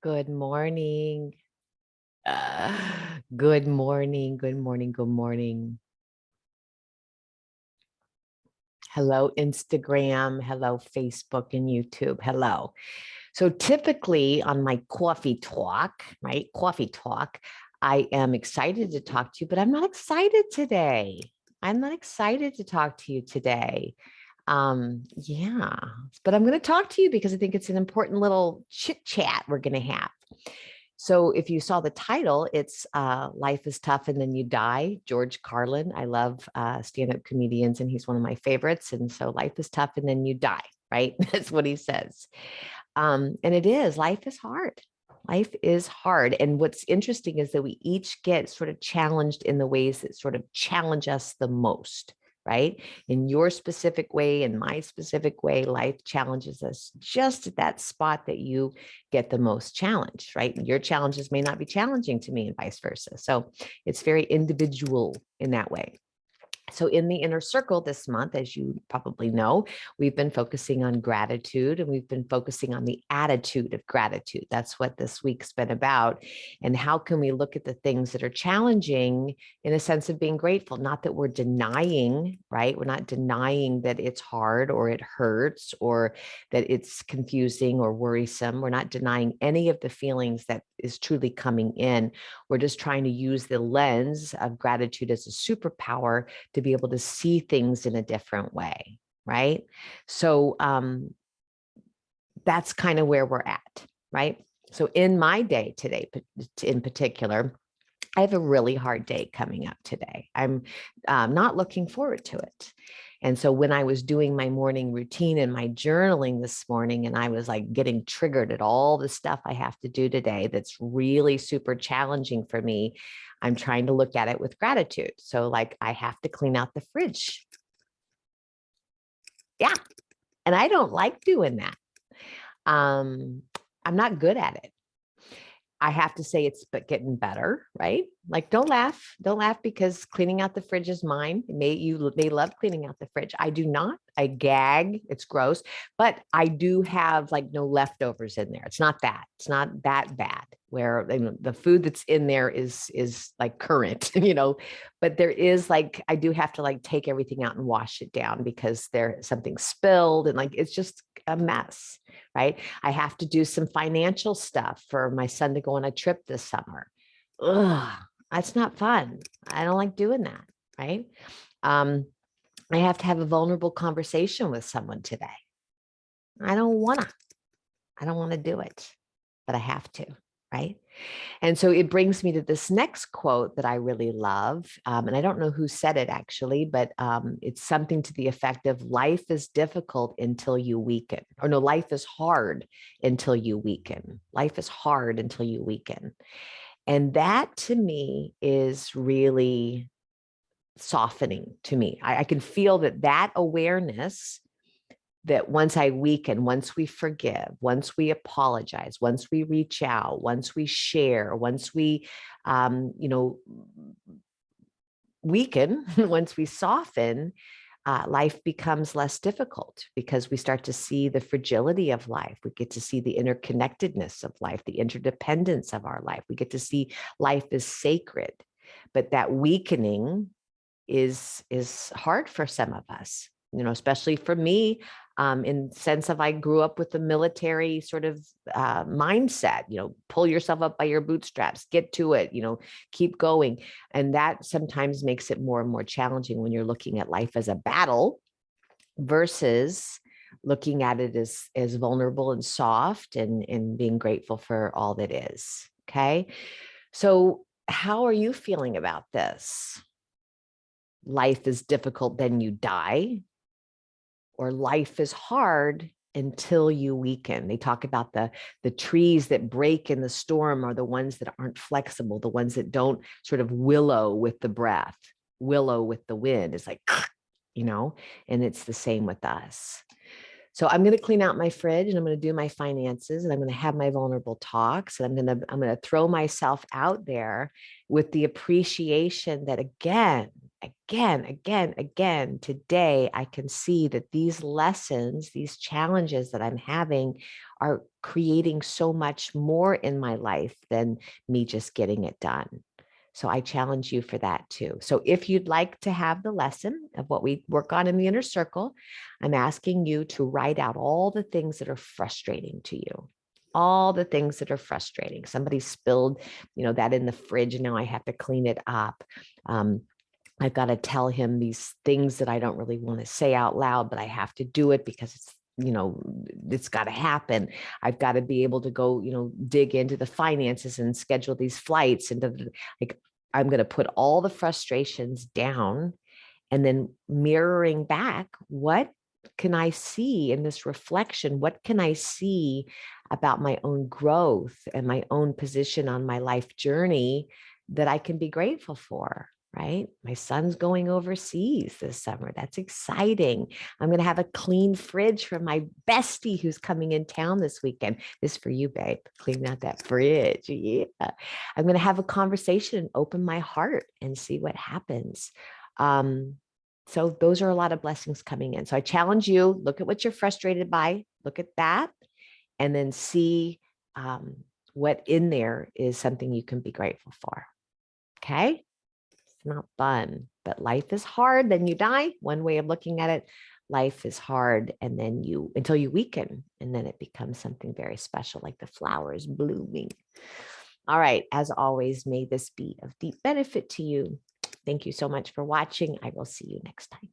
Good morning. Uh, good morning. Good morning. Good morning. Hello, Instagram. Hello, Facebook and YouTube. Hello. So typically on my coffee talk, right? Coffee talk, I am excited to talk to you, but I'm not excited today. I'm not excited to talk to you today. Yeah, but I'm going to talk to you because I think it's an important little chit chat we're going to have. So if you saw the title, it's Life is Tough and Then You Die, George Carlin. I love stand-up comedians and he's one of my favorites. And so life is tough and then you die, right? That's what he says. And it is, life is hard. Life is hard. And what's interesting is that we each get sort of challenged in the ways that sort of challenge us the most, right? In your specific way, in my specific way, life challenges us just at that spot that you get the most challenged, right? Your challenges may not be challenging to me and vice versa. So it's very individual in that way. So in the inner circle this month, as you probably know, we've been focusing on gratitude and we've been focusing on the attitude of gratitude. That's what this week's been about. And how can we look at the things that are challenging in a sense of being grateful? Not that we're denying, right? We're not denying that it's hard or it hurts or that it's confusing or worrisome. We're not denying any of the feelings that is truly coming in. We're just trying to use the lens of gratitude as a superpower to be able to see things in a different way, right? So that's kind of where we're at, right? So in my day today, in particular, I have a really hard day coming up today. I'm not looking forward to it. And so when I was doing my morning routine and my journaling this morning, and I was like getting triggered at all the stuff I have to do today that's really super challenging for me, I'm trying to look at it with gratitude. So like I have to clean out the fridge. Yeah. And I don't like doing that. I'm not good at it. I have to say it's but getting better, right? Like don't laugh. Don't laugh because cleaning out the fridge is mine. You may love cleaning out the fridge. I do not. I gag. It's gross, but I do have like no leftovers in there. It's not that. It's not that bad where the food that's in there is like current, but there is like I do have to like take everything out and wash it down because there's something spilled and like it's just a mess, right? I have to do some financial stuff for my son to go on a trip this summer. Ugh, that's not fun. I don't like doing that, right? Um, I have to have a vulnerable conversation with someone today. I don't want to. I don't want to do it, but I have to, right? And so it brings me to this next quote that I really love. And I don't know who said it actually, but it's something to the effect of life is difficult until you weaken. Or no, life is hard until you weaken. Life is hard until you weaken. And that to me is really softening to me. I can feel that awareness that once I weaken, once we forgive, once we apologize, once we reach out, once we share, once we, weaken, once we soften, life becomes less difficult because we start to see the fragility of life. We get to see the interconnectedness of life, the interdependence of our life. We get to see life as sacred, but that weakening is hard for some of us, especially for me, in sense of I grew up with the military sort of mindset, pull yourself up by your bootstraps, get to it, keep going. And that sometimes makes it more and more challenging when you're looking at life as a battle versus looking at it as vulnerable and soft and being grateful for all that is. Okay. So how are you feeling about this? Life is difficult, then you die, or life is hard until you weaken. They talk about the trees that break in the storm are the ones that aren't flexible, the ones that don't sort of willow with the breath, willow with the wind. It's like, and it's the same with us. So I'm going to clean out my fridge and I'm going to do my finances and I'm going to have my vulnerable talks and I'm going to throw myself out there with the appreciation that again, again, today, I can see that these lessons, these challenges that I'm having are creating so much more in my life than me just getting it done. So I challenge you for that too. So if you'd like to have the lesson of what we work on in the inner circle, I'm asking you to write out all the things that are frustrating to you. All the things that are frustrating. Somebody spilled, that in the fridge, and now I have to clean it up. I've got to tell him these things that I don't really want to say out loud, but I have to do it because it's got to happen. I've got to be able to go, dig into the finances and schedule these flights. And like, I'm going to put all the frustrations down and then mirroring back, what can I see in this reflection? What can I see about my own growth and my own position on my life journey that I can be grateful for? Right? My son's going overseas this summer. That's exciting. I'm going to have a clean fridge for my bestie who's coming in town this weekend. This is for you, babe. Clean out that fridge. Yeah. I'm going to have a conversation and open my heart and see what happens. So those are a lot of blessings coming in. So I challenge you, look at what you're frustrated by, look at that, and then see what in there is something you can be grateful for. Okay? It's not fun, but life is hard. Then you die. One way of looking at it, life is hard. And then until you weaken, and then it becomes something very special, like the flowers blooming. All right. As always, may this be of deep benefit to you. Thank you so much for watching. I will see you next time.